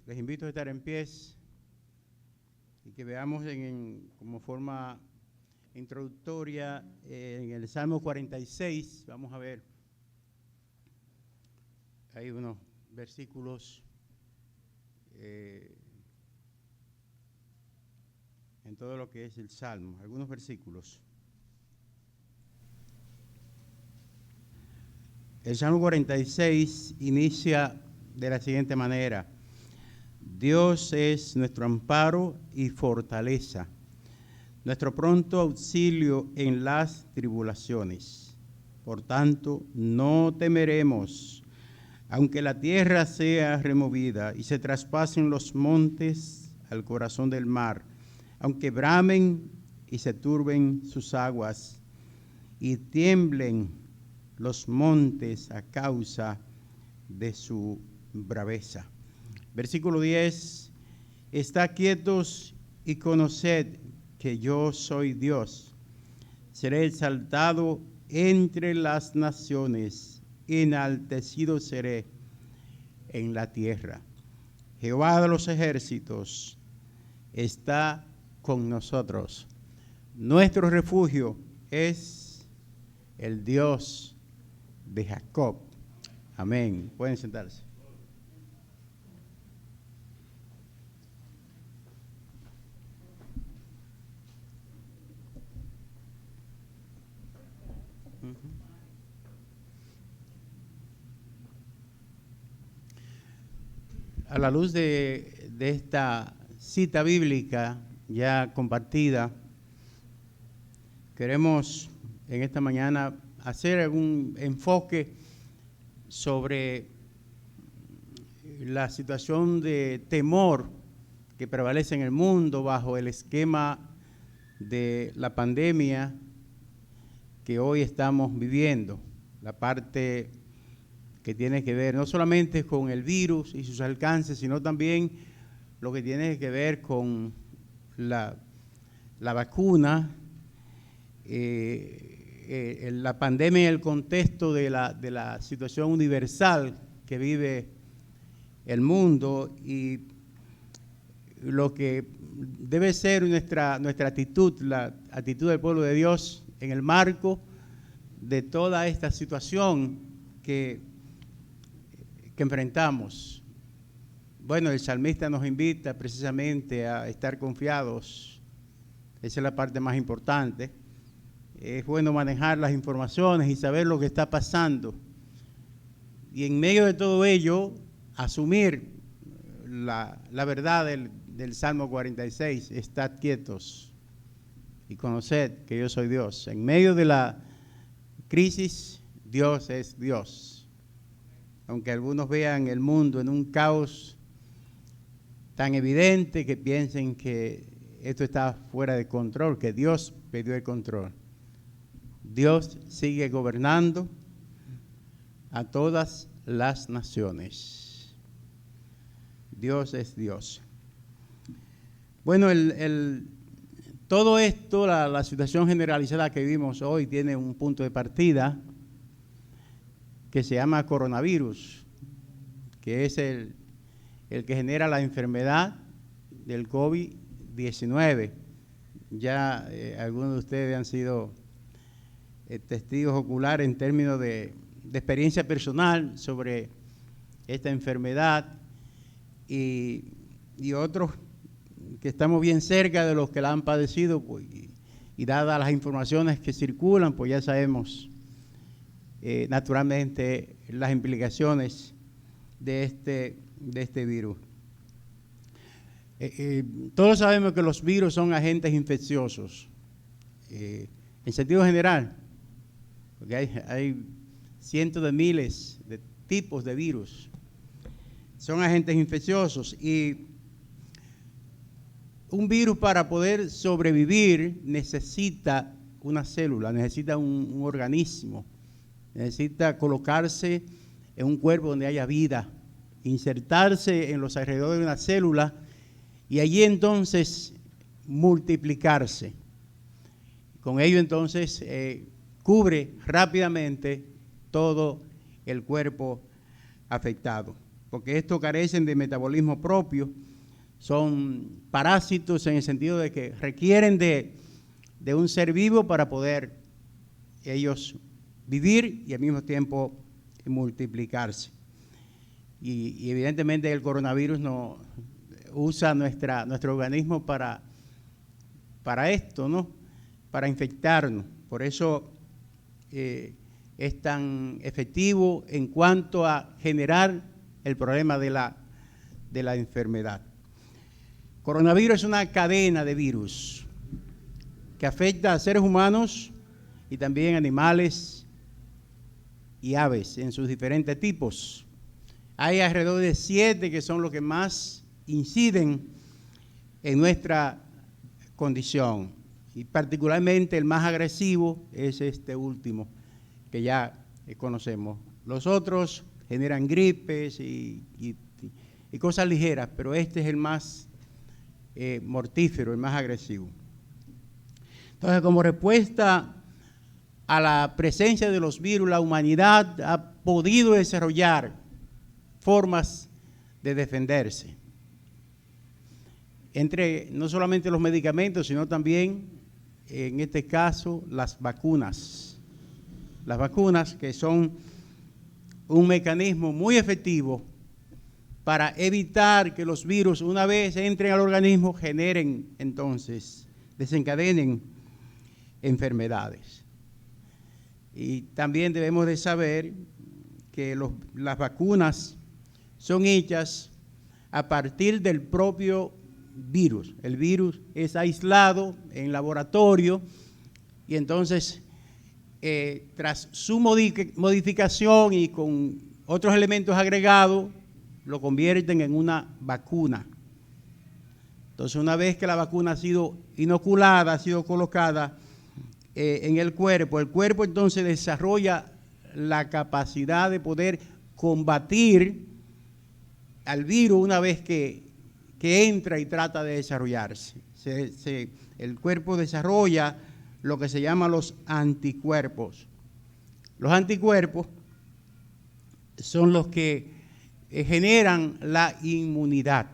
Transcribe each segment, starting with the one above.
Les invito a estar en pie y que veamos como forma introductoria en el Salmo 46. Vamos a ver, hay unos versículos en todo lo que es el Salmo, algunos versículos. El Salmo 46 inicia de la siguiente manera: Dios es nuestro amparo y fortaleza, nuestro pronto auxilio en las tribulaciones. Por tanto, no temeremos, aunque la tierra sea removida y se traspasen los montes al corazón del mar, aunque bramen y se turben sus aguas y tiemblen los montes a causa de su braveza. Versículo 10, estad quietos y conoced que yo soy Dios. Seré exaltado entre las naciones, enaltecido seré en la tierra. Jehová de los ejércitos está con nosotros. Nuestro refugio es el Dios de Jacob. Amén. Pueden sentarse. A la luz de esta cita bíblica ya compartida, queremos en esta mañana hacer algún enfoque sobre la situación de temor que prevalece en el mundo bajo el esquema de la pandemia que hoy estamos viviendo, la parte que tiene que ver no solamente con el virus y sus alcances, sino también lo que tiene que ver con la vacuna, la pandemia en el contexto de la situación universal que vive el mundo y lo que debe ser nuestra actitud, la actitud del pueblo de Dios en el marco de toda esta situación que enfrentamos. Bueno, el salmista nos invita precisamente a estar confiados. Esa es la parte más importante. Es bueno manejar las informaciones y saber lo que está pasando. Y en medio de todo ello, asumir la verdad del Salmo 46, estad quietos y conoced que yo soy Dios. En medio de la crisis, Dios es Dios. Aunque algunos vean el mundo en un caos tan evidente que piensen que esto está fuera de control, que Dios perdió el control. Dios sigue gobernando a todas las naciones. Dios es Dios. Bueno, todo esto, la situación generalizada que vivimos hoy tiene un punto de partida que se llama coronavirus, que es el que genera la enfermedad del COVID-19. Ya algunos de ustedes han sido testigos oculares en términos de experiencia personal sobre esta enfermedad y otros que estamos bien cerca de los que la han padecido, pues, y dadas las informaciones que circulan, pues ya sabemos naturalmente las implicaciones de este virus. Todos sabemos que los virus son agentes infecciosos, en sentido general, porque hay cientos de miles de tipos de virus. Son agentes infecciosos y un virus para poder sobrevivir necesita una célula, necesita un organismo, necesita colocarse en un cuerpo donde haya vida, insertarse en los alrededores de una célula y allí entonces multiplicarse. Con ello entonces cubre rápidamente todo el cuerpo afectado. porque estos carecen de metabolismo propio, son parásitos en el sentido de que requieren de un ser vivo para poder ellos vivir y al mismo tiempo multiplicarse. Y evidentemente el coronavirus no usa nuestro organismo para esto, ¿no? Para infectarnos. Por eso es tan efectivo en cuanto a generar el problema de la enfermedad. Coronavirus es una cadena de virus que afecta a seres humanos y también animales y aves en sus diferentes tipos. Hay alrededor de 7 que son los que más inciden en nuestra condición, y particularmente el más agresivo es este último que ya conocemos. Los otros generan gripes y cosas ligeras, pero este es el más mortífero, el más agresivo. Entonces, como respuesta a la presencia de los virus, la humanidad ha podido desarrollar formas de defenderse. Entre no solamente los medicamentos, sino también, en este caso, las vacunas. Las vacunas, que son un mecanismo muy efectivo para evitar que los virus, una vez entren al organismo, generen entonces, desencadenen enfermedades. Y también debemos de saber que las vacunas son hechas a partir del propio virus. El virus es aislado en laboratorio y entonces tras su modificación y con otros elementos agregados, lo convierten en una vacuna. Entonces, una vez que la vacuna ha sido inoculada, ha sido colocada en el cuerpo entonces desarrolla la capacidad de poder combatir al virus una vez que entra y trata de desarrollarse. El cuerpo desarrolla lo que se llama los anticuerpos. Los anticuerpos son los que generan la inmunidad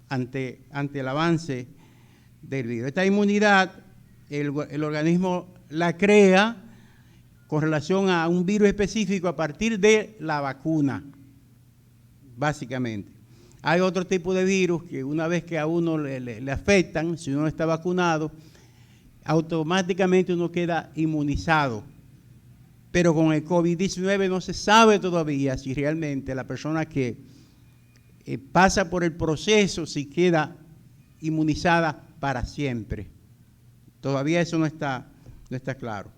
ante el avance del virus. Esta inmunidad el organismo la crea con relación a un virus específico a partir de la vacuna, básicamente. Hay otro tipo de virus que una vez que a uno le afectan, si uno está vacunado, automáticamente uno queda inmunizado. Pero con el COVID-19 no se sabe todavía si realmente la persona que pasa por el proceso si queda inmunizada para siempre. Todavía eso no está claro.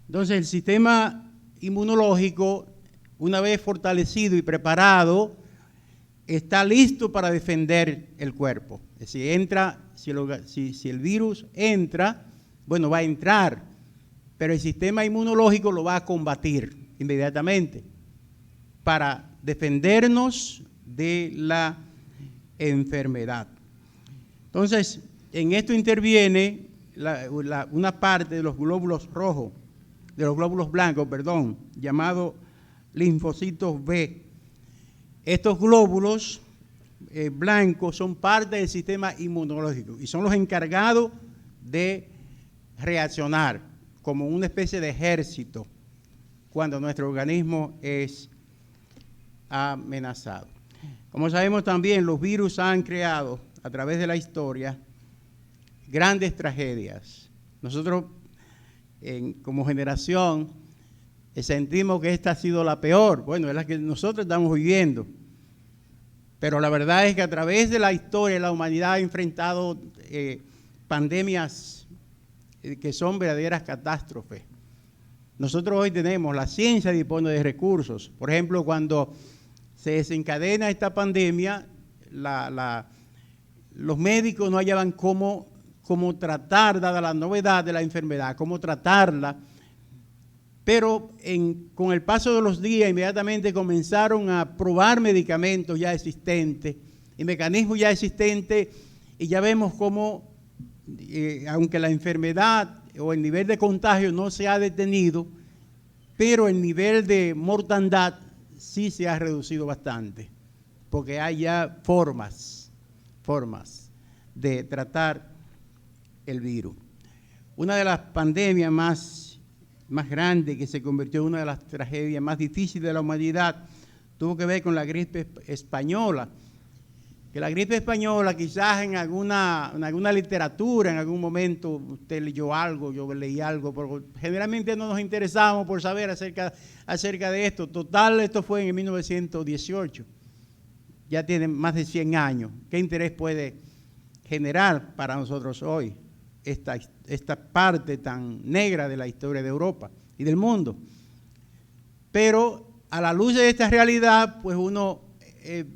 Entonces, el sistema inmunológico, una vez fortalecido y preparado, está listo para defender el cuerpo. Es decir, si el virus entra, bueno, va a entrar, pero el sistema inmunológico lo va a combatir inmediatamente para defendernos de la enfermedad. Entonces, en esto interviene una parte de los glóbulos rojos, de los glóbulos blancos, perdón, llamados linfocitos B. Estos glóbulos blancos son parte del sistema inmunológico y son los encargados de reaccionar como una especie de ejército cuando nuestro organismo es amenazado. Como sabemos también, los virus han creado a través de la historia grandes tragedias. Nosotros, como generación, sentimos que esta ha sido la peor. Bueno, es la que nosotros estamos viviendo. Pero la verdad es que a través de la historia la humanidad ha enfrentado pandemias que son verdaderas catástrofes. Nosotros hoy tenemos, la ciencia dispone de recursos. Por ejemplo, cuando se desencadena esta pandemia, los médicos no hallaban cómo tratar, dada la novedad de la enfermedad, cómo tratarla. Pero con el paso de los días, inmediatamente comenzaron a probar medicamentos ya existentes y mecanismos ya existentes, y ya vemos cómo, aunque la enfermedad o el nivel de contagio no se ha detenido, pero el nivel de mortandad sí se ha reducido bastante, porque hay ya formas de tratar el virus. Una de las pandemias más grandes, que se convirtió en una de las tragedias más difíciles de la humanidad, tuvo que ver con la gripe española. Que la gripe española, quizás en alguna literatura, en algún momento usted leyó algo, yo leí algo, pero generalmente no nos interesamos por saber acerca de esto. Total, esto fue en 1918. Ya tiene más de 100 años. ¿Qué interés puede generar para nosotros hoy esta parte tan negra de la historia de Europa y del mundo? Pero a la luz de esta realidad, pues uno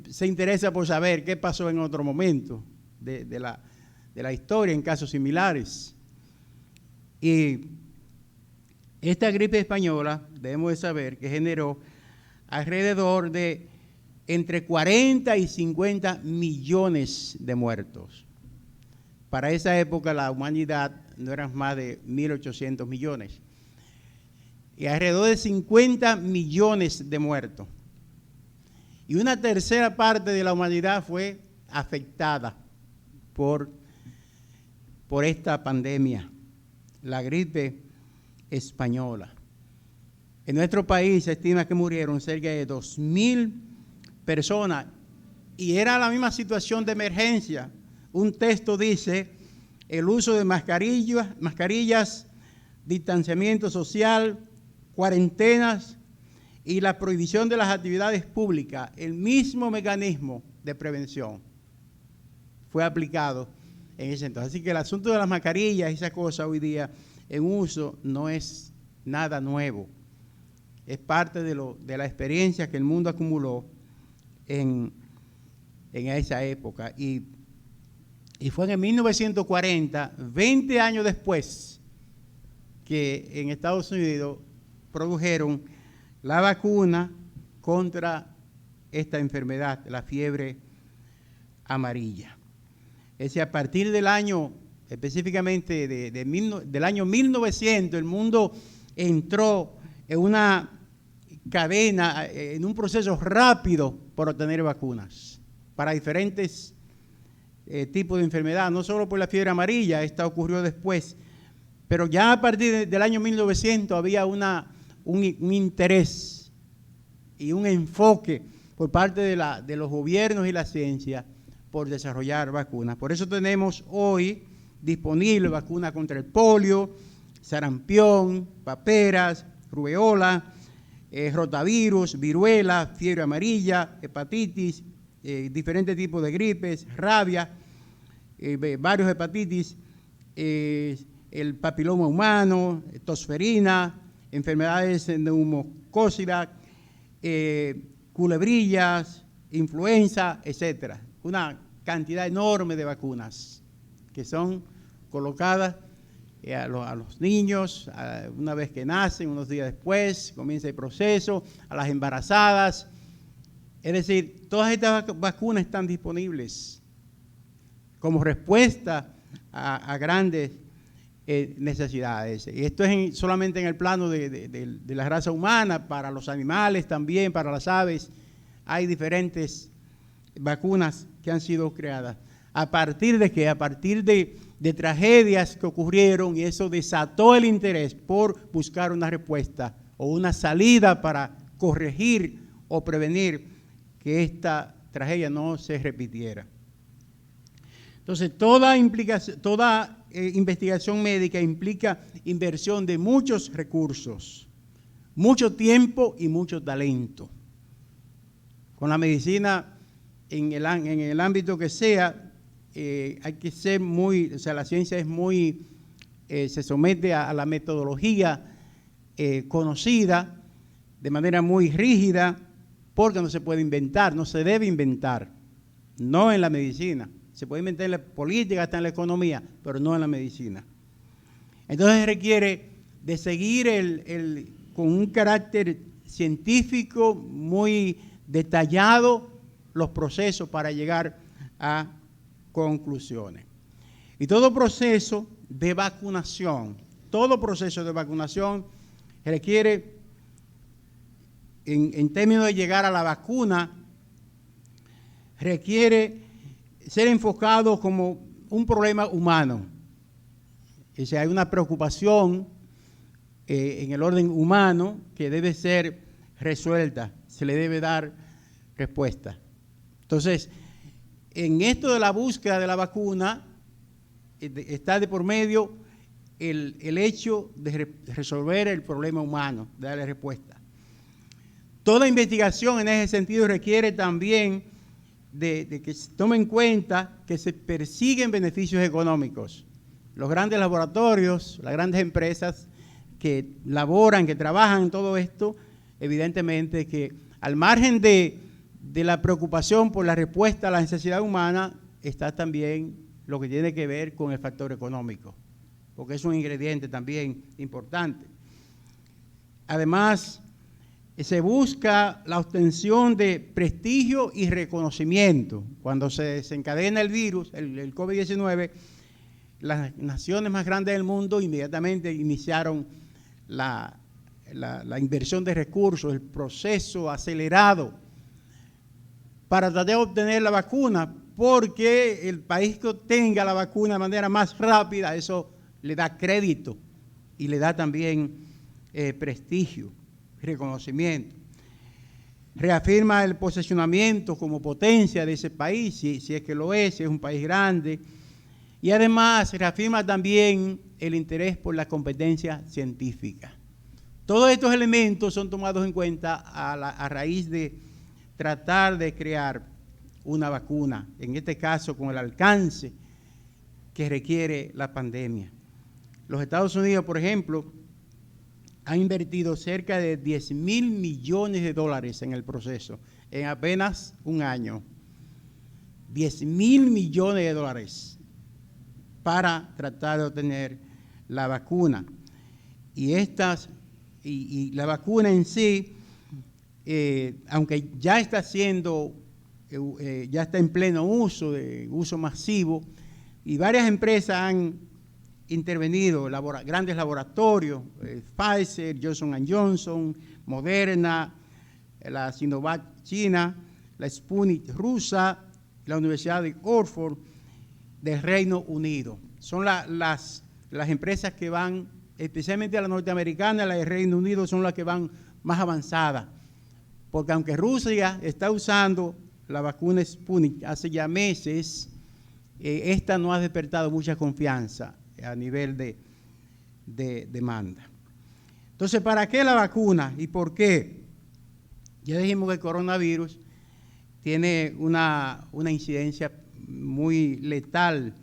se interesa por saber qué pasó en otro momento de la historia en casos similares. Y esta gripe española, debemos de saber que generó alrededor de entre 40 y 50 millones de muertos. Para esa época la humanidad no eran más de 1.800 millones. Y alrededor de 50 millones de muertos. Y una tercera parte de la humanidad fue afectada por esta pandemia, la gripe española. En nuestro país se estima que murieron cerca de 2.000 personas y era la misma situación de emergencia. Un texto dice el uso de mascarillas, distanciamiento social, cuarentenas y la prohibición de las actividades públicas, el mismo mecanismo de prevención fue aplicado en ese entonces. Así que el asunto de las mascarillas y esa cosa hoy día en uso no es nada nuevo. Es parte de la experiencia que el mundo acumuló en esa época. Y fue en 1940, 20 años después, que en Estados Unidos produjeron la vacuna contra esta enfermedad, la fiebre amarilla. Es decir, a partir del año, específicamente del año 1900, el mundo entró en una cadena, en un proceso rápido por obtener vacunas para diferentes tipos de enfermedad, no solo por la fiebre amarilla, esta ocurrió después, pero ya a partir del año 1900 había un interés y un enfoque por parte de los gobiernos y la ciencia por desarrollar vacunas. Por eso tenemos hoy disponible vacuna contra el polio, sarampión, paperas, rubeola, rotavirus, viruela, fiebre amarilla, hepatitis, diferentes tipos de gripes, rabia, varios hepatitis, el papiloma humano, tosferina, enfermedades neumocócidas, culebrillas, influenza, etcétera. Una cantidad enorme de vacunas que son colocadas a los niños una vez que nacen, unos días después, comienza el proceso, a las embarazadas. Es decir, todas estas vacunas están disponibles como respuesta a grandes necesidades. Y esto es solamente en el plano de la raza humana, para los animales también, para las aves. Hay diferentes vacunas que han sido creadas. ¿A partir de qué? A partir de tragedias que ocurrieron, y eso desató el interés por buscar una respuesta o una salida para corregir o prevenir que esta tragedia no se repitiera. Entonces, toda investigación médica implica inversión de muchos recursos, mucho tiempo y mucho talento. Con la medicina, en el ámbito que sea, hay que ser la ciencia es muy, se somete a la metodología conocida de manera muy rígida, porque no se puede inventar, no se debe inventar, no en la medicina. Se puede inventar en la política, hasta en la economía, pero no en la medicina. Entonces requiere de seguir con un carácter científico muy detallado los procesos para llegar a conclusiones. Y todo proceso de vacunación requiere en términos de llegar a la vacuna, requiere ser enfocado como un problema humano. O sea, hay una preocupación en el orden humano que debe ser resuelta, se le debe dar respuesta. Entonces, en esto de la búsqueda de la vacuna, está de por medio el hecho de resolver el problema humano, de darle respuesta. Toda investigación en ese sentido requiere también de que se tome en cuenta que se persiguen beneficios económicos. Los grandes laboratorios, las grandes empresas que laboran, que trabajan en todo esto, evidentemente que al margen de la preocupación por la respuesta a la necesidad humana, está también lo que tiene que ver con el factor económico, porque es un ingrediente también importante. Además, se busca la obtención de prestigio y reconocimiento. Cuando se desencadena el virus, el COVID-19, las naciones más grandes del mundo inmediatamente iniciaron la inversión de recursos, el proceso acelerado para tratar de obtener la vacuna, porque el país que obtenga la vacuna de manera más rápida, eso le da crédito y le da también prestigio, reconocimiento. Reafirma el posicionamiento como potencia de ese país, si es que lo es, si es un país grande. Y además reafirma también el interés por la competencia científica. Todos estos elementos son tomados en cuenta a raíz de tratar de crear una vacuna, en este caso con el alcance que requiere la pandemia. Los Estados Unidos, por ejemplo, han invertido cerca de 10.000 millones de dólares en el proceso, en apenas un año. 10.000 millones de dólares para tratar de obtener la vacuna. Y la vacuna en sí, aunque ya está ya está en pleno uso, de uso masivo, y varias empresas han intervenido, grandes laboratorios, Pfizer, Johnson & Johnson, Moderna, la Sinovac china, la Sputnik rusa, la Universidad de Oxford del Reino Unido. Son las empresas que van, especialmente la norteamericana, la del Reino Unido, son las que van más avanzadas. Porque aunque Rusia está usando la vacuna Sputnik hace ya meses, esta no ha despertado mucha confianza a nivel de demanda. Entonces, ¿para qué la vacuna y por qué? Ya dijimos que el coronavirus tiene una incidencia muy letal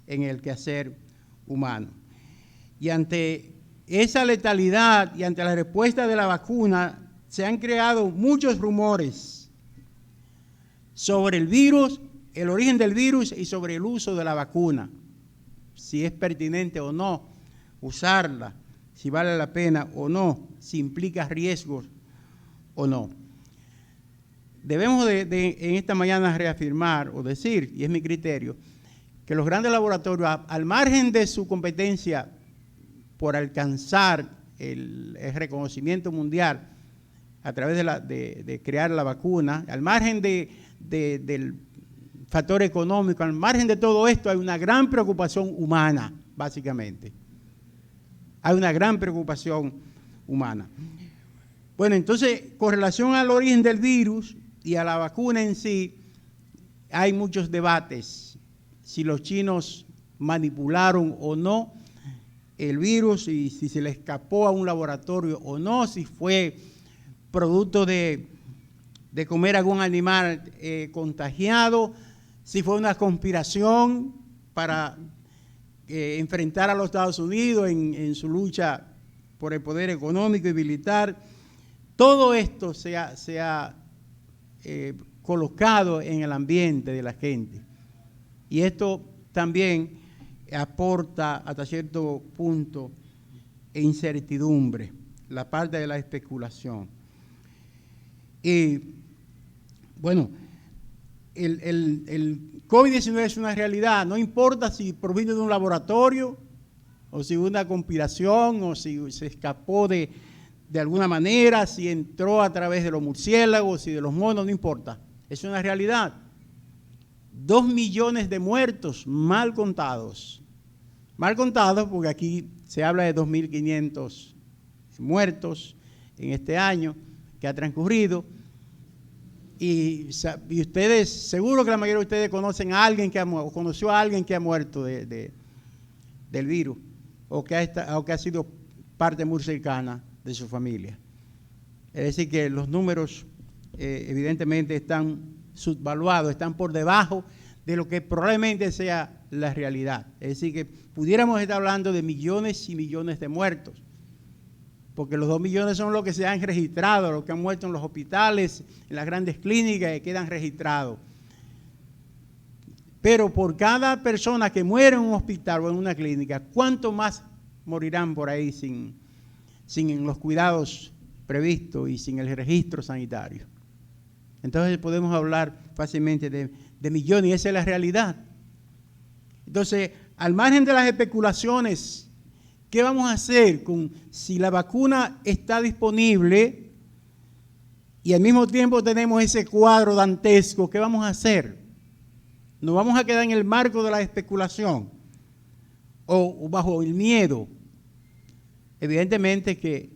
en el quehacer humano. Y ante esa letalidad y ante la respuesta de la vacuna, se han creado muchos rumores sobre el virus, el origen del virus y sobre el uso de la vacuna. Si es pertinente o no usarla, si vale la pena o no, si implica riesgos o no. Debemos en esta mañana reafirmar o decir, y es mi criterio, que los grandes laboratorios, al margen de su competencia por alcanzar el reconocimiento mundial a través de crear la vacuna, al margen del factor económico, al margen de todo esto, hay una gran preocupación humana, básicamente. Hay una gran preocupación humana. Bueno, entonces, con relación al origen del virus y a la vacuna en sí, hay muchos debates. Si los chinos manipularon o no el virus y si se le escapó a un laboratorio o no, si fue producto de comer algún animal contagiado, si fue una conspiración para enfrentar a los Estados Unidos en su lucha por el poder económico y militar. Todo esto se ha colocado en el ambiente de la gente. Y esto también aporta hasta cierto punto incertidumbre, la parte de la especulación. Y bueno, el COVID-19 es una realidad, no importa si proviene de un laboratorio o si una conspiración o si se escapó de de alguna manera, si entró a través de los murciélagos y de los monos, no importa. Es una realidad. 2 millones de muertos mal contados. Mal contados porque aquí se habla de 2.500 muertos en este año que ha transcurrido. Y ustedes, seguro que la mayoría de ustedes conocen a alguien que ha muerto, o conoció a alguien que ha muerto del virus, o que ha sido parte muy cercana de su familia. Es decir, que los números evidentemente están subvaluados, están por debajo de lo que probablemente sea la realidad. Es decir, que pudiéramos estar hablando de millones y millones de muertos, porque los 2 millones son los que se han registrado, los que han muerto en los hospitales, en las grandes clínicas que quedan registrados. Pero por cada persona que muere en un hospital o en una clínica, ¿cuánto más morirán por ahí sin los cuidados previstos y sin el registro sanitario? Entonces podemos hablar fácilmente de millones, y esa es la realidad. Entonces, al margen de las especulaciones, ¿qué vamos a hacer si la vacuna está disponible y al mismo tiempo tenemos ese cuadro dantesco? ¿Qué vamos a hacer? ¿Nos vamos a quedar en el marco de la especulación o bajo el miedo? Evidentemente que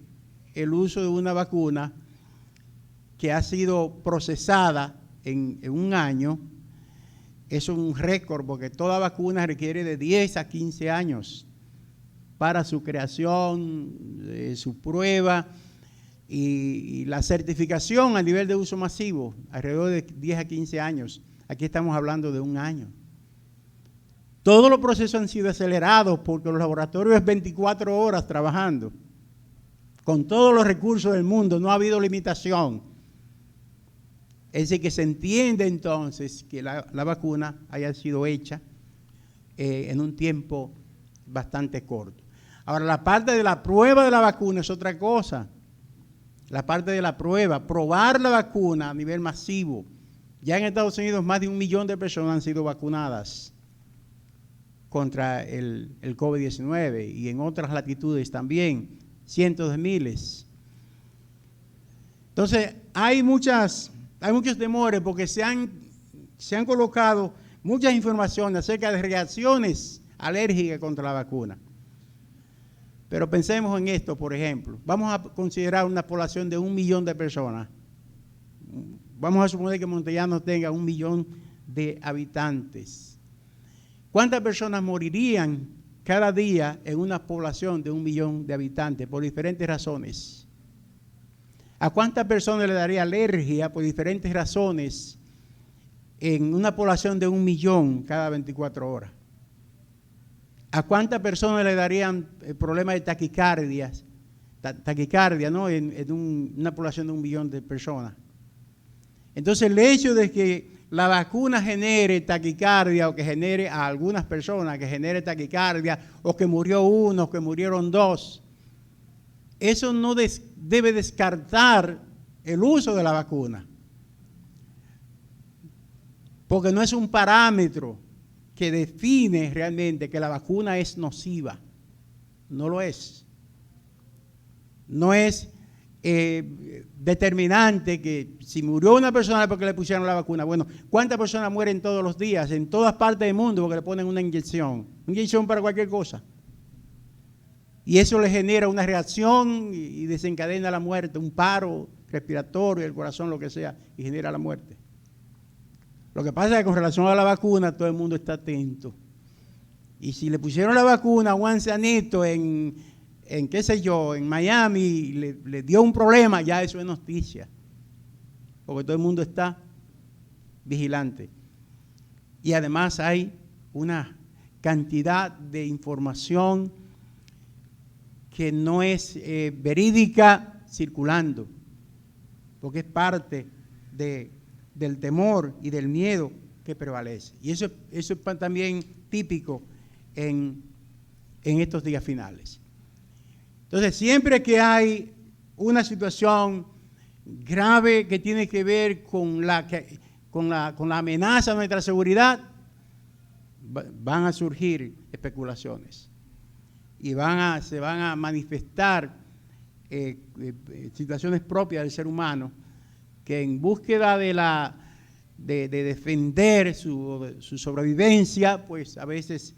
el uso de una vacuna que ha sido procesada en un año es un récord, porque toda vacuna requiere de 10 a 15 años para su creación, su prueba y la certificación a nivel de uso masivo, alrededor de 10 a 15 años. Aquí estamos hablando de un año. Todos los procesos han sido acelerados porque los laboratorios es 24 horas trabajando. Con todos los recursos del mundo, no ha habido limitación. Es decir, que se entiende entonces que la vacuna haya sido hecha en un tiempo bastante corto. Ahora, la parte de la prueba de la vacuna es otra cosa. La parte de la prueba, probar la vacuna a nivel masivo. Ya en Estados Unidos más de 1 millón de personas han sido vacunadas contra el COVID-19 y en otras latitudes también, cientos de miles. Entonces, hay muchos temores porque se han colocado muchas informaciones acerca de reacciones alérgicas contra la vacuna. Pero pensemos en esto, por ejemplo. Vamos a considerar una población de 1 millón de personas. Vamos a suponer que Montellano tenga 1 millón de habitantes. ¿Cuántas personas morirían cada día en una población de 1 millón de habitantes por diferentes razones? ¿A cuántas personas le daría alergia por diferentes razones en una población de 1 millón cada 24 horas? ¿A cuántas personas le darían problemas de taquicardia, ¿no? en una población de 1 millón de personas? Entonces, el hecho de que la vacuna genere taquicardia o que genere a algunas personas que genere taquicardia o que murió uno o que murieron 2, eso no debe descartar el uso de la vacuna, porque no es un parámetro que define realmente que la vacuna es nociva. No lo es. No es determinante que si murió una persona porque le pusieron la vacuna, bueno, ¿cuántas personas mueren todos los días en todas partes del mundo porque le ponen una inyección? Una inyección para cualquier cosa. Y eso le genera una reacción y desencadena la muerte, un paro respiratorio, el corazón, lo que sea, y genera la muerte. Lo que pasa es que con relación a la vacuna todo el mundo está atento. Y si le pusieron la vacuna a un ancianito en qué sé yo, en Miami, le dio un problema, ya eso es noticia. Porque todo el mundo está vigilante. Y además hay una cantidad de información que no es verídica circulando, porque es parte del temor y del miedo que prevalece. Y eso es también típico en estos días finales. Entonces, siempre que hay una situación grave que tiene que ver con la amenaza a nuestra seguridad, van a surgir especulaciones y se van a manifestar situaciones propias del ser humano, que en búsqueda de defender su sobrevivencia, pues a veces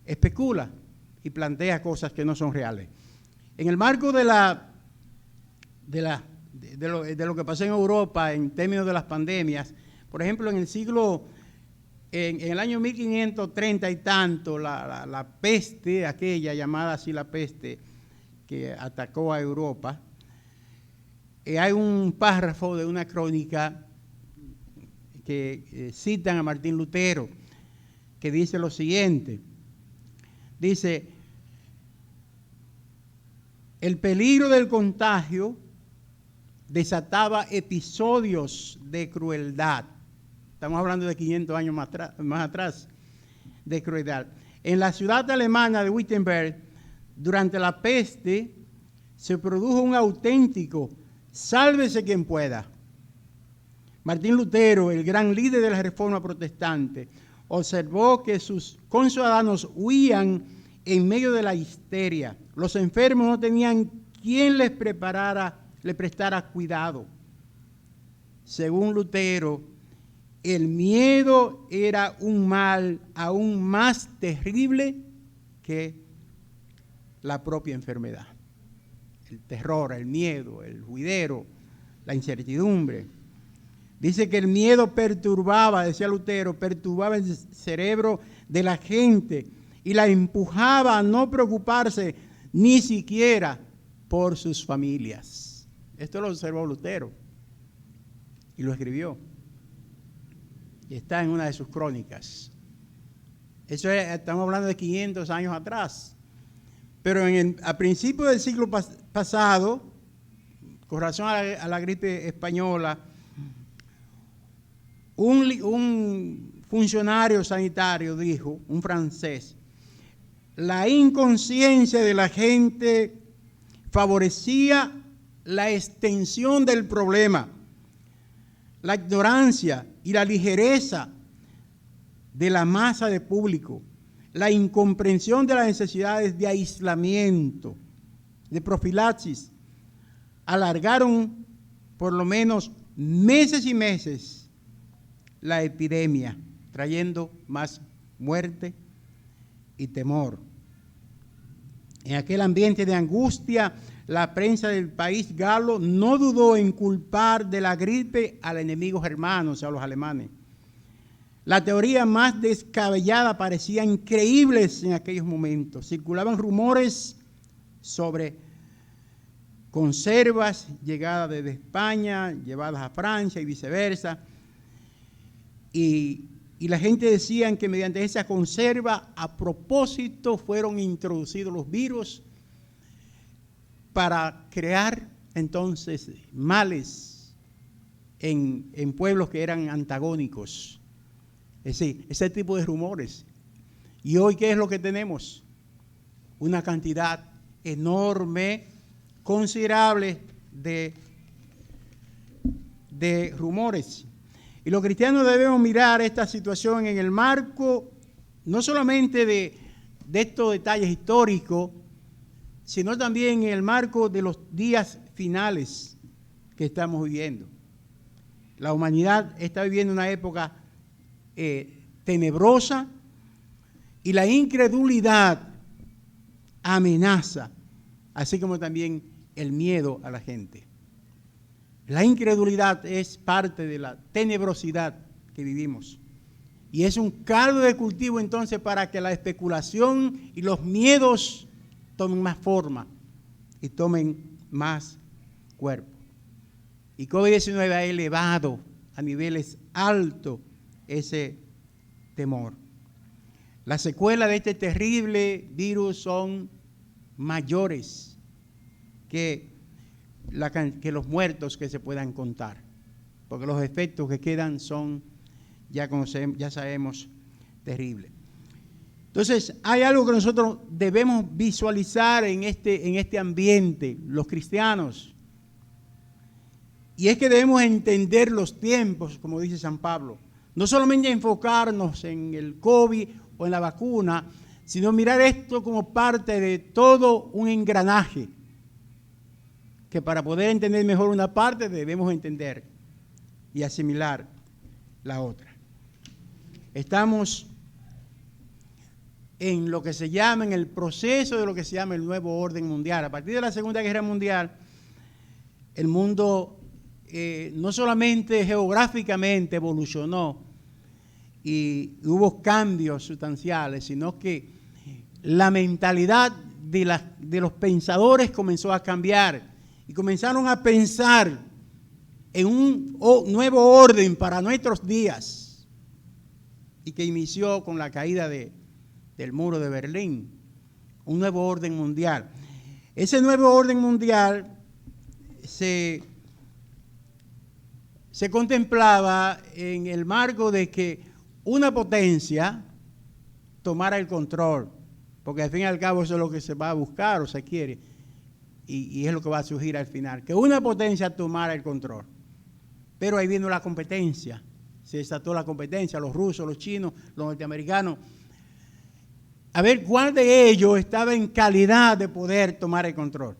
especula y plantea cosas que no son reales. En el marco de lo que pasó en Europa en términos de las pandemias, por ejemplo, en el año 1530 y tanto, la peste, aquella llamada así la peste, que atacó a Europa, hay un párrafo de una crónica que citan a Martín Lutero, que dice lo siguiente, dice: el peligro del contagio desataba episodios de crueldad. Estamos hablando de 500 años más atrás, de crueldad. En la ciudad alemana de Wittenberg, durante la peste, se produjo un auténtico sálvese quien pueda. Martín Lutero, el gran líder de la Reforma protestante, observó que sus conciudadanos huían en medio de la histeria. Los enfermos no tenían quien les prestara cuidado. Según Lutero, el miedo era un mal aún más terrible que la propia enfermedad. El terror, el miedo, el juidero, la incertidumbre. Dice que el miedo perturbaba, decía Lutero, perturbaba el cerebro de la gente y la empujaba a no preocuparse ni siquiera por sus familias. Esto lo observó Lutero y lo escribió. Y está en una de sus crónicas. Estamos hablando de 500 años atrás. Pero a principios del siglo pasado, con razón a la gripe española, un funcionario sanitario dijo, un francés, la inconsciencia de la gente favorecía la extensión del problema, la ignorancia y la ligereza de la masa de público, la incomprensión de las necesidades de aislamiento, de profilaxis, alargaron por lo menos meses y meses la epidemia, trayendo más muerte y temor. En aquel ambiente de angustia, la prensa del país galo no dudó en culpar de la gripe al enemigo germano, o sea, a los alemanes. La teoría más descabellada parecía increíble en aquellos momentos. Circulaban rumores sobre conservas llegadas desde España, llevadas a Francia y viceversa. Y la gente decía que mediante esa conserva, a propósito, fueron introducidos los virus para crear entonces males en pueblos que eran antagónicos. Es decir, ese tipo de rumores. ¿Y hoy qué es lo que tenemos? Una cantidad enorme, considerable de rumores. Y los cristianos debemos mirar esta situación en el marco no solamente de estos detalles históricos, sino también en el marco de los días finales que estamos viviendo. La humanidad está viviendo una época tenebrosa y la incredulidad amenaza, así como también el miedo a la gente. La incredulidad es parte de la tenebrosidad que vivimos y es un caldo de cultivo entonces para que la especulación y los miedos tomen más forma y tomen más cuerpo. Y COVID-19 ha elevado a niveles altos ese temor. Las secuelas de este terrible virus son mayores que los muertos que se puedan contar, porque los efectos que quedan son, ya sabemos, terribles. Entonces, hay algo que nosotros debemos visualizar en este ambiente, los cristianos, y es que debemos entender los tiempos, como dice San Pablo. No solamente enfocarnos en el COVID o en la vacuna, sino mirar esto como parte de todo un engranaje que para poder entender mejor una parte debemos entender y asimilar la otra. Estamos en lo que se llama, en el proceso de lo que se llama el nuevo orden mundial. A partir de la Segunda Guerra Mundial, el mundo no solamente geográficamente evolucionó y hubo cambios sustanciales, sino que la mentalidad de los pensadores comenzó a cambiar y comenzaron a pensar en un nuevo orden para nuestros días, y que inició con la caída del muro de Berlín, un nuevo orden mundial. Ese nuevo orden mundial se contemplaba en el marco de que una potencia tomara el control, porque al fin y al cabo eso es lo que se va a buscar o se quiere, y es lo que va a surgir al final, que una potencia tomara el control. Pero ahí vino la competencia, se desató la competencia, los rusos, los chinos, los norteamericanos, a ver cuál de ellos estaba en calidad de poder tomar el control.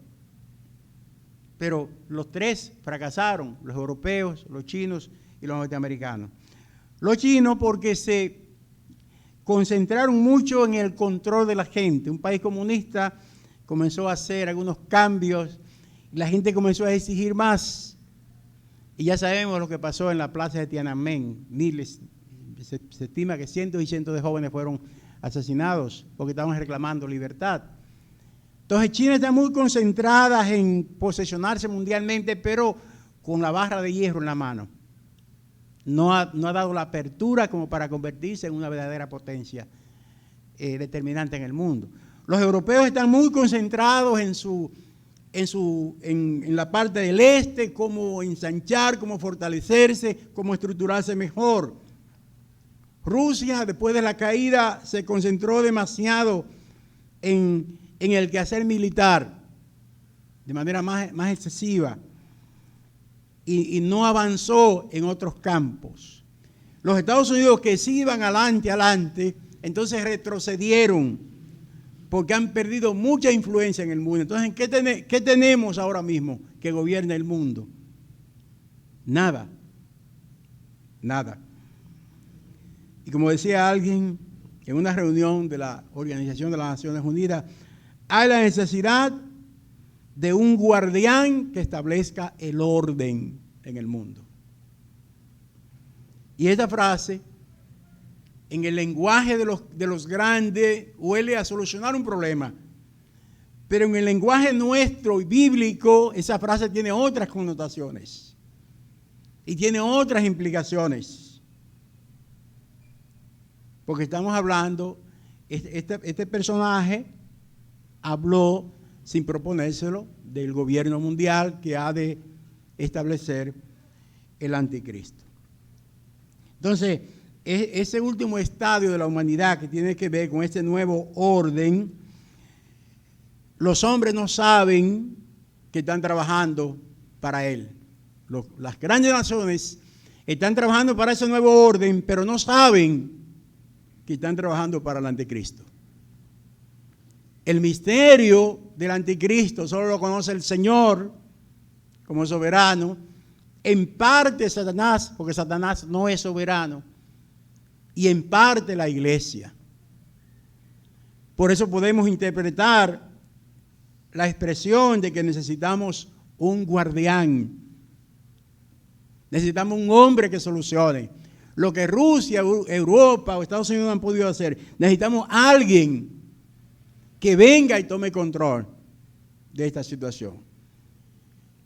Pero los tres fracasaron, los europeos, los chinos y los norteamericanos. Los chinos porque se concentraron mucho en el control de la gente. Un país comunista comenzó a hacer algunos cambios y la gente comenzó a exigir más. Y ya sabemos lo que pasó en la plaza de Tiananmen. Se estima que cientos y cientos de jóvenes fueron asesinados porque estaban reclamando libertad. Entonces China está muy concentrada en posesionarse mundialmente, pero con la barra de hierro en la mano. No ha dado la apertura como para convertirse en una verdadera potencia determinante en el mundo. Los europeos están muy concentrados en la parte del este, cómo ensanchar, cómo fortalecerse, cómo estructurarse mejor. Rusia, después de la caída, se concentró demasiado en el quehacer militar, de manera más excesiva, y no avanzó en otros campos. Los Estados Unidos, que sí iban adelante, entonces retrocedieron, porque han perdido mucha influencia en el mundo. Entonces, ¿qué tenemos ahora mismo que gobierna el mundo? Nada. Nada. Y como decía alguien en una reunión de la Organización de las Naciones Unidas, hay la necesidad de un guardián que establezca el orden en el mundo. Y esta frase, en el lenguaje de los grandes, huele a solucionar un problema. Pero en el lenguaje nuestro y bíblico, esa frase tiene otras connotaciones y tiene otras implicaciones. Porque estamos hablando, este personaje habló, sin proponérselo, del gobierno mundial que ha de establecer el anticristo. Entonces, ese último estadio de la humanidad que tiene que ver con este nuevo orden, los hombres no saben que están trabajando para él. Las grandes naciones están trabajando para ese nuevo orden, pero no saben que están trabajando para el anticristo. El misterio del anticristo solo lo conoce el Señor como soberano, en parte Satanás, porque Satanás no es soberano, y en parte la iglesia. Por eso podemos interpretar la expresión de que necesitamos un guardián. Necesitamos un hombre que solucione. Lo que Rusia, Europa o Estados Unidos no han podido hacer, necesitamos a alguien que venga y tome control de esta situación.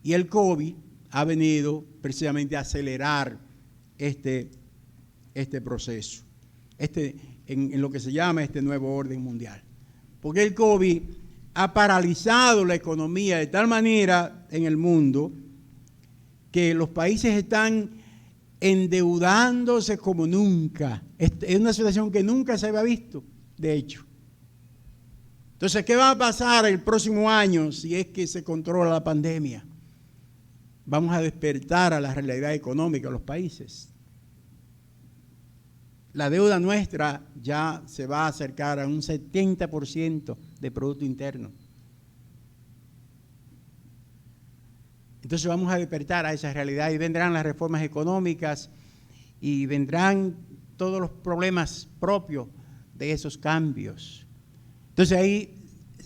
Y el COVID ha venido precisamente a acelerar este proceso, en lo que se llama este nuevo orden mundial. Porque el COVID ha paralizado la economía de tal manera en el mundo que los países están endeudándose como nunca. Es una situación que nunca se había visto, de hecho. Entonces, ¿qué va a pasar el próximo año si es que se controla la pandemia? Vamos a despertar a la realidad económica de los países. La deuda nuestra ya se va a acercar a un 70% de Producto Interno. Entonces vamos a despertar a esa realidad y vendrán las reformas económicas y vendrán todos los problemas propios de esos cambios. Entonces ahí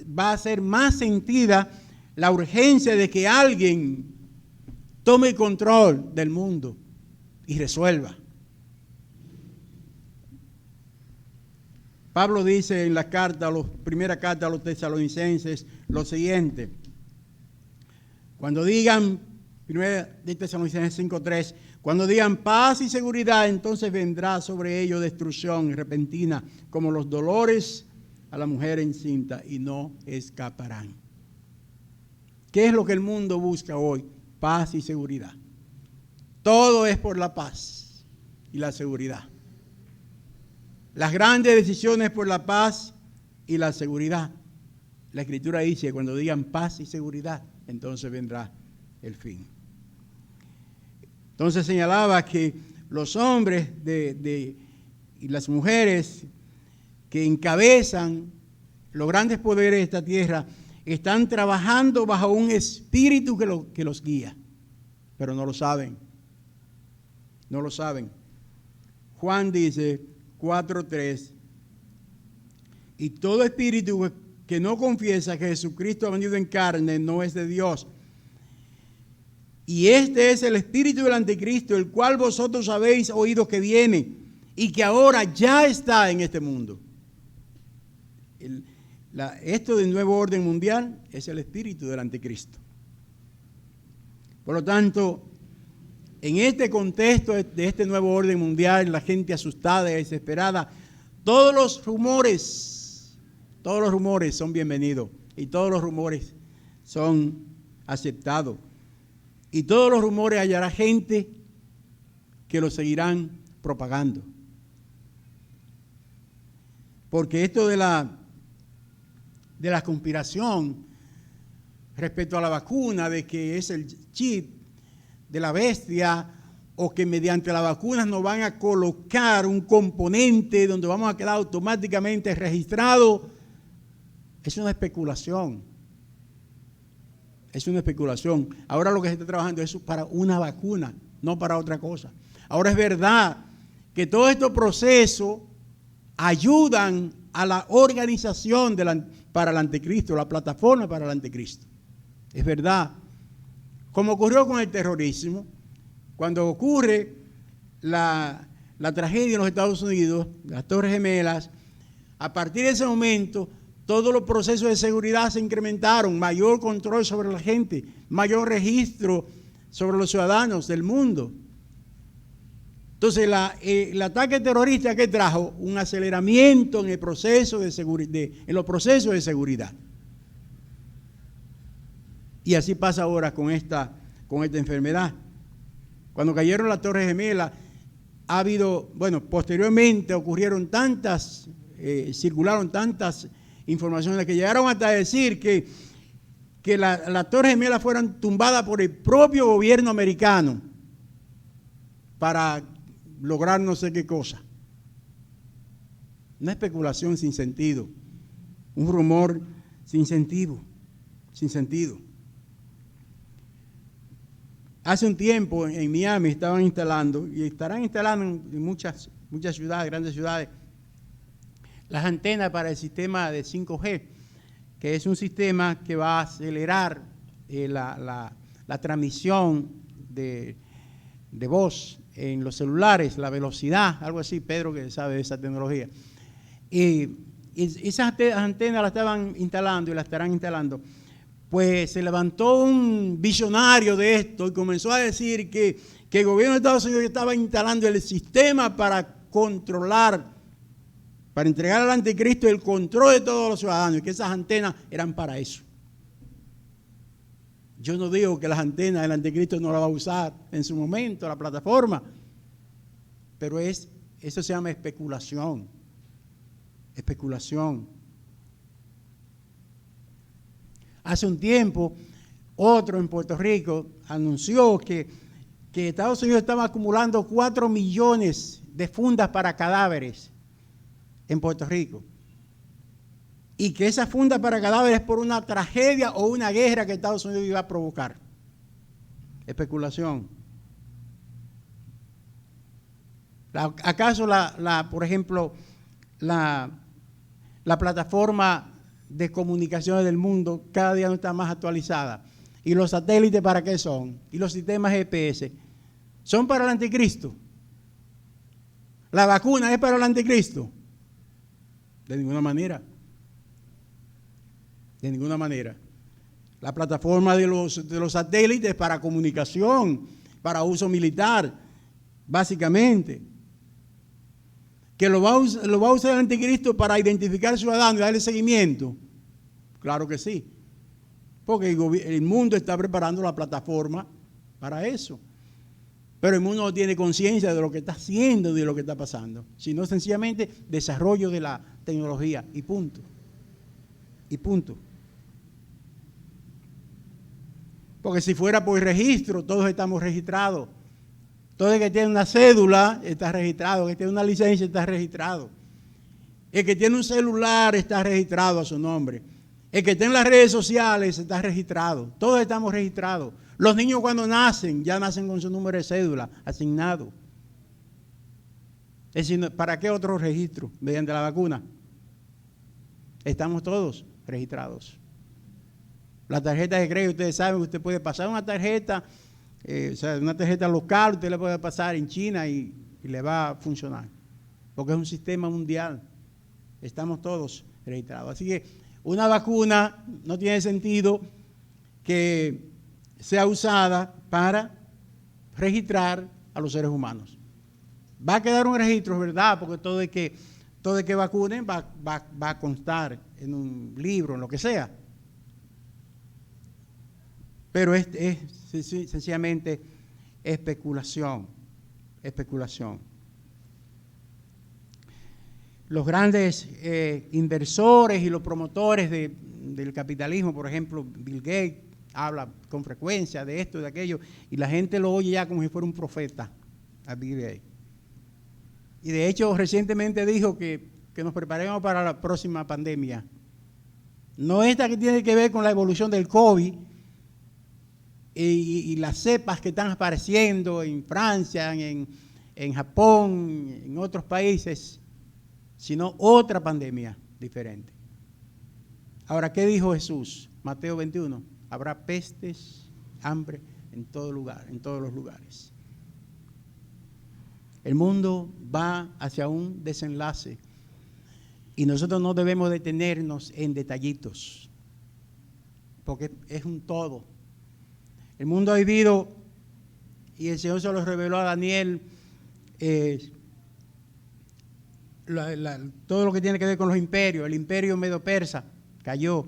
va a ser más sentida la urgencia de que alguien tome control del mundo y resuelva. Pablo dice en la primera carta a los tesalonicenses lo siguiente. Cuando digan, 1 de Tesalonicenses 5:3, cuando digan paz y seguridad, entonces vendrá sobre ellos destrucción repentina, como los dolores a la mujer encinta, y no escaparán. ¿Qué es lo que el mundo busca hoy? Paz y seguridad. Todo es por la paz y la seguridad. Las grandes decisiones por la paz y la seguridad. La Escritura dice, cuando digan paz y seguridad, entonces vendrá el fin. Entonces señalaba que los hombres y las mujeres que encabezan los grandes poderes de esta tierra están trabajando bajo un espíritu que los guía, pero no lo saben. No lo saben. Juan dice 4:3, y todo espíritu que no confiesa que Jesucristo ha venido en carne no es de Dios. Y este es el espíritu del anticristo, el cual vosotros habéis oído que viene y que ahora ya está en este mundo. Esto del nuevo orden mundial es el espíritu del anticristo. Por lo tanto, en este contexto de este nuevo orden mundial, la gente asustada y desesperada, todos los rumores son bienvenidos y todos los rumores son aceptados. Y todos los rumores hallará gente que los seguirán propagando. Porque esto de la conspiración respecto a la vacuna, de que es el chip de la bestia, o que mediante la vacuna nos van a colocar un componente donde vamos a quedar automáticamente registrados, es una especulación. Es una especulación. Ahora lo que se está trabajando es para una vacuna, no para otra cosa. Ahora es verdad que todos estos procesos ayudan a la organización para el anticristo, la plataforma para el anticristo. Es verdad. Como ocurrió con el terrorismo, cuando ocurre la tragedia en los Estados Unidos, las Torres Gemelas, a partir de ese momento todos los procesos de seguridad se incrementaron, mayor control sobre la gente, mayor registro sobre los ciudadanos del mundo. Entonces el ataque terrorista que trajo un aceleramiento en el proceso en los procesos de seguridad. Y así pasa ahora con esta enfermedad. Cuando cayeron las Torres Gemelas, posteriormente ocurrieron circularon tantas informaciones que llegaron hasta decir que las Torres Gemelas fueran tumbadas por el propio gobierno americano para lograr no sé qué cosa. Una especulación sin sentido, un rumor sin sentido. Hace un tiempo en Miami estaban instalando, y estarán instalando en muchas ciudades, grandes ciudades, las antenas para el sistema de 5G, que es un sistema que va a acelerar la transmisión de voz en los celulares, la velocidad, algo así, Pedro que sabe de esa tecnología. Y esas antenas las estaban instalando y las estarán instalando. Pues se levantó un visionario de esto y comenzó a decir que el gobierno de Estados Unidos estaba instalando el sistema para controlar, para entregar al anticristo el control de todos los ciudadanos, y que esas antenas eran para eso. Yo no digo que las antenas del anticristo no las va a usar en su momento, la plataforma, pero eso se llama especulación. Especulación. Hace un tiempo, otro en Puerto Rico anunció que Estados Unidos estaba acumulando 4 millones de fundas para cadáveres en Puerto Rico. Y que esa funda para cadáveres es por una tragedia o una guerra que Estados Unidos iba a provocar. Especulación. ¿Acaso por ejemplo, la plataforma de comunicaciones del mundo cada día no está más actualizada? ¿Y los satélites para qué son? ¿Y los sistemas GPS? ¿Son para el anticristo? ¿La vacuna es para el anticristo? De ninguna manera. De ninguna manera. La plataforma de los satélites para comunicación, para uso militar, básicamente. ¿Que lo va a usar el anticristo para identificar ciudadanos y darle seguimiento? Claro que sí. Porque el mundo está preparando la plataforma para eso. Pero el mundo no tiene conciencia de lo que está haciendo, de lo que está pasando, sino sencillamente desarrollo de la tecnología y punto. Y punto. Porque si fuera por registro, todos estamos registrados. Todo el que tiene una cédula está registrado, el que tiene una licencia está registrado. El que tiene un celular está registrado a su nombre. El que está en las redes sociales está registrado. Todos estamos registrados. Los niños cuando nacen, ya nacen con su número de cédula asignado. Es decir, ¿para qué otro registro? Mediante la vacuna. Estamos todos registrados. La tarjeta de crédito, ustedes saben que usted puede pasar una tarjeta, una tarjeta local, usted le puede pasar en China y le va a funcionar. Porque es un sistema mundial. Estamos todos registrados. Así que una vacuna no tiene sentido que sea usada para registrar a los seres humanos. Va a quedar un registro, ¿verdad? Porque todo el que vacunen va a constar en un libro, en lo que sea. Pero es sencillamente especulación. Especulación. Los grandes inversores y los promotores del capitalismo, por ejemplo, Bill Gates, habla con frecuencia de esto y de aquello, y la gente lo oye ya como si fuera un profeta a Bill Gates. Y de hecho, recientemente dijo que nos preparemos para la próxima pandemia. No esta que tiene que ver con la evolución del COVID y las cepas que están apareciendo en Francia, en Japón, en otros países, sino otra pandemia diferente. Ahora, ¿qué dijo Jesús? Mateo 21. Habrá pestes, hambre en todo lugar, en todos los lugares. El mundo va hacia un desenlace y nosotros no debemos detenernos en detallitos, porque es un todo. El mundo ha vivido, y el Señor se lo reveló a Daniel, todo lo que tiene que ver con los imperios. El imperio medo-persa cayó,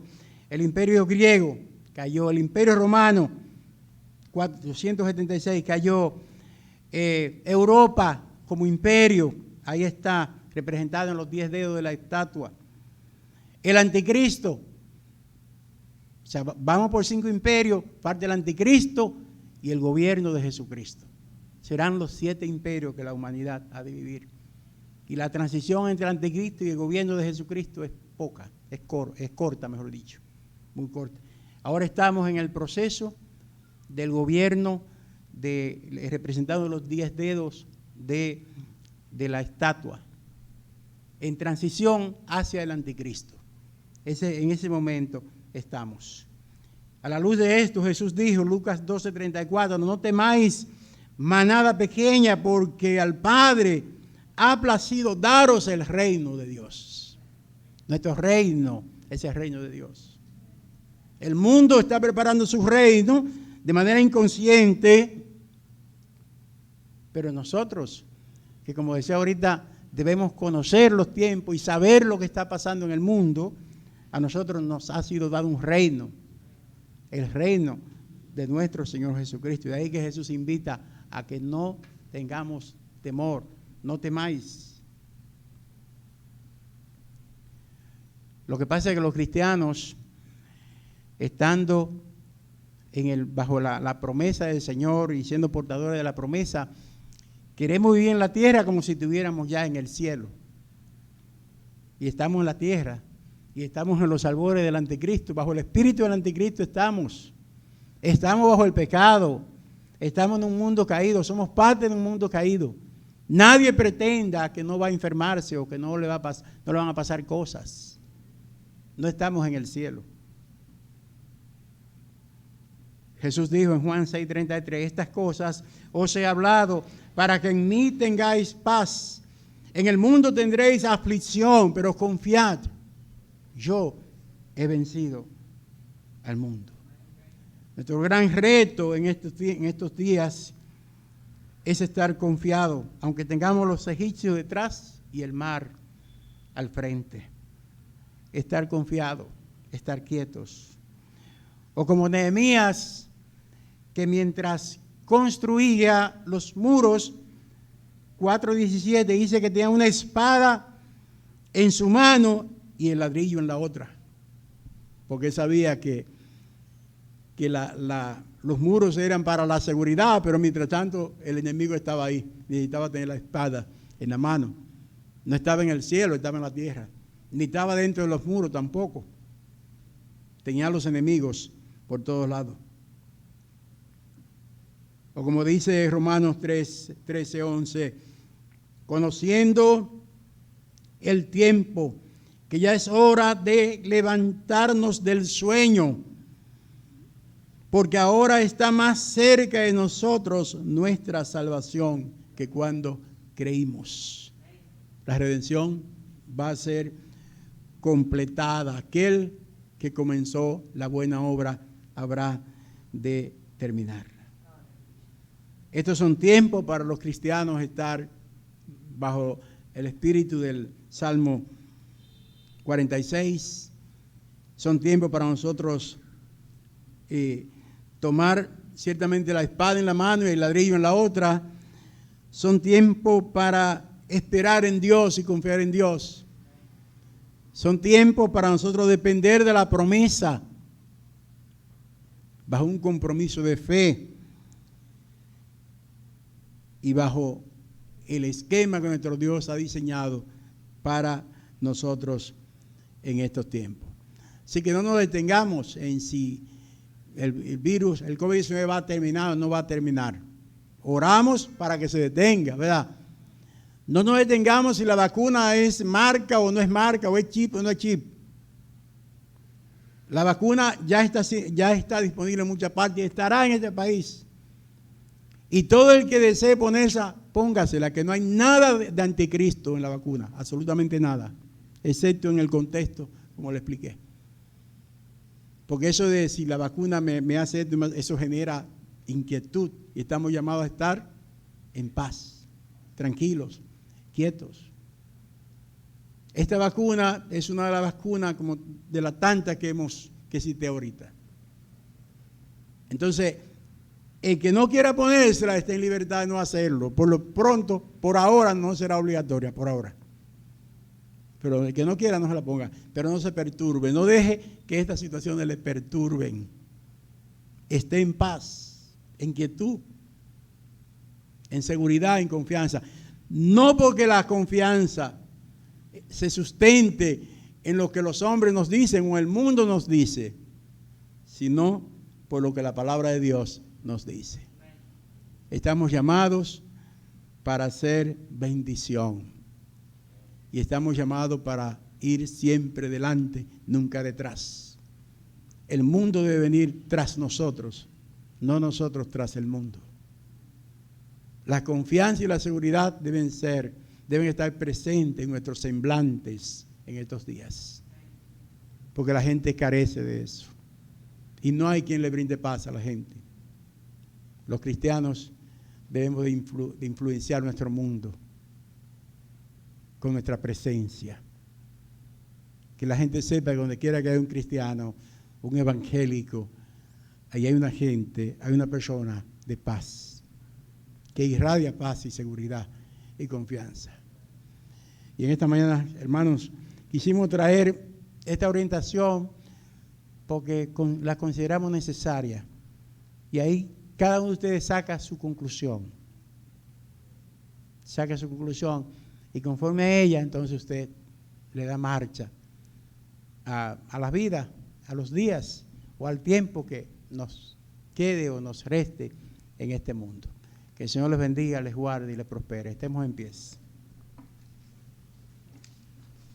el imperio griego cayó, el imperio romano 476 cayó, Europa como imperio, ahí está representado en los 10 dedos de la estatua. El anticristo, o sea, vamos por 5 imperios, parte del anticristo y el gobierno de Jesucristo. Serán los 7 imperios que la humanidad ha de vivir. Y la transición entre el anticristo y el gobierno de Jesucristo es poca, es corta, mejor dicho, muy corta. Ahora estamos en el proceso del gobierno representado en los 10 dedos de la estatua, en transición hacia el anticristo. En ese momento estamos. A la luz de esto, Jesús dijo, Lucas 12:34, no temáis, manada pequeña, porque al Padre ha placido daros el reino de Dios. Nuestro reino es el reino de Dios. El mundo está preparando su reino de manera inconsciente, pero nosotros, que como decía ahorita, debemos conocer los tiempos y saber lo que está pasando en el mundo, a nosotros nos ha sido dado un reino, el reino de nuestro Señor Jesucristo. Y de ahí que Jesús invita a que no tengamos temor, no temáis. Lo que pasa es que los cristianos, estando bajo la promesa del Señor y siendo portadores de la promesa, queremos vivir en la tierra como si estuviéramos ya en el cielo. Y estamos en la tierra, y estamos en los albores del anticristo, bajo el espíritu del anticristo estamos bajo el pecado, Estamos en un mundo caído, somos parte de un mundo caído. Nadie pretenda que no va a enfermarse o que no le van a pasar cosas. No estamos en el cielo. Jesús dijo en Juan 6:33, estas cosas os he hablado para que en mí tengáis paz. En el mundo tendréis aflicción, pero confiad, yo he vencido al mundo. Nuestro gran reto en estos días es estar confiado, aunque tengamos los egipcios detrás y el mar al frente. Estar confiado, estar quietos. O como Nehemías, que mientras construía los muros, 4:17 dice que tenía una espada en su mano y el ladrillo en la otra, porque sabía que los muros eran para la seguridad, pero mientras tanto el enemigo estaba ahí, necesitaba tener la espada en la mano. No estaba en el cielo, estaba en la tierra, ni estaba dentro de los muros tampoco. Tenía los enemigos por todos lados. O como dice Romanos 13:11, conociendo el tiempo, que ya es hora de levantarnos del sueño, porque ahora está más cerca de nosotros nuestra salvación que cuando creímos. La redención va a ser completada. Aquel que comenzó la buena obra habrá de terminar. Estos son tiempos para los cristianos estar bajo el espíritu del Salmo 46. Son tiempos para nosotros tomar ciertamente la espada en la mano y el ladrillo en la otra. Son tiempos para esperar en Dios y confiar en Dios. Son tiempos para nosotros depender de la promesa bajo un compromiso de fe y bajo el esquema que nuestro Dios ha diseñado para nosotros en estos tiempos. Así que no nos detengamos en si el virus, el COVID-19 va a terminar o no va a terminar. Oramos para que se detenga, ¿verdad? No nos detengamos si la vacuna es marca o no es marca, o es chip o no es chip. La vacuna ya está disponible en muchas partes y estará en este país. Y todo el que desee ponerse, póngasela, que no hay nada de anticristo en la vacuna, absolutamente nada, excepto en el contexto, como le expliqué. Porque eso de si la vacuna me hace esto, eso genera inquietud y estamos llamados a estar en paz, tranquilos, quietos. Esta vacuna es una de las vacunas como de las tantas que cité ahorita. Entonces, el que no quiera ponérsela está en libertad de no hacerlo. Por lo pronto, por ahora no será obligatoria, por ahora. Pero el que no quiera no se la ponga. Pero no se perturbe, no deje que estas situaciones le perturben. Esté en paz, en quietud, en seguridad, en confianza. No porque la confianza se sustente en lo que los hombres nos dicen o el mundo nos dice, sino por lo que la palabra de Dios nos dice. Estamos llamados para hacer bendición. Y estamos llamados para ir siempre delante, nunca detrás. El mundo debe venir tras nosotros, no nosotros tras el mundo. La confianza y la seguridad deben estar presentes en nuestros semblantes en estos días. Porque la gente carece de eso. Y no hay quien le brinde paz a la gente. Los cristianos debemos de influenciar nuestro mundo con nuestra presencia. Que la gente sepa que donde quiera que haya un cristiano, un evangélico, ahí hay una gente, hay una persona de paz, que irradia paz y seguridad y confianza. Y en esta mañana, hermanos, quisimos traer esta orientación porque la consideramos necesaria. Y ahí cada uno de ustedes saca su conclusión. Saca su conclusión. Y conforme a ella, entonces usted le da marcha a la vida, a los días o al tiempo que nos quede o nos reste en este mundo. Que el Señor les bendiga, les guarde y les prospere. Estemos en pie.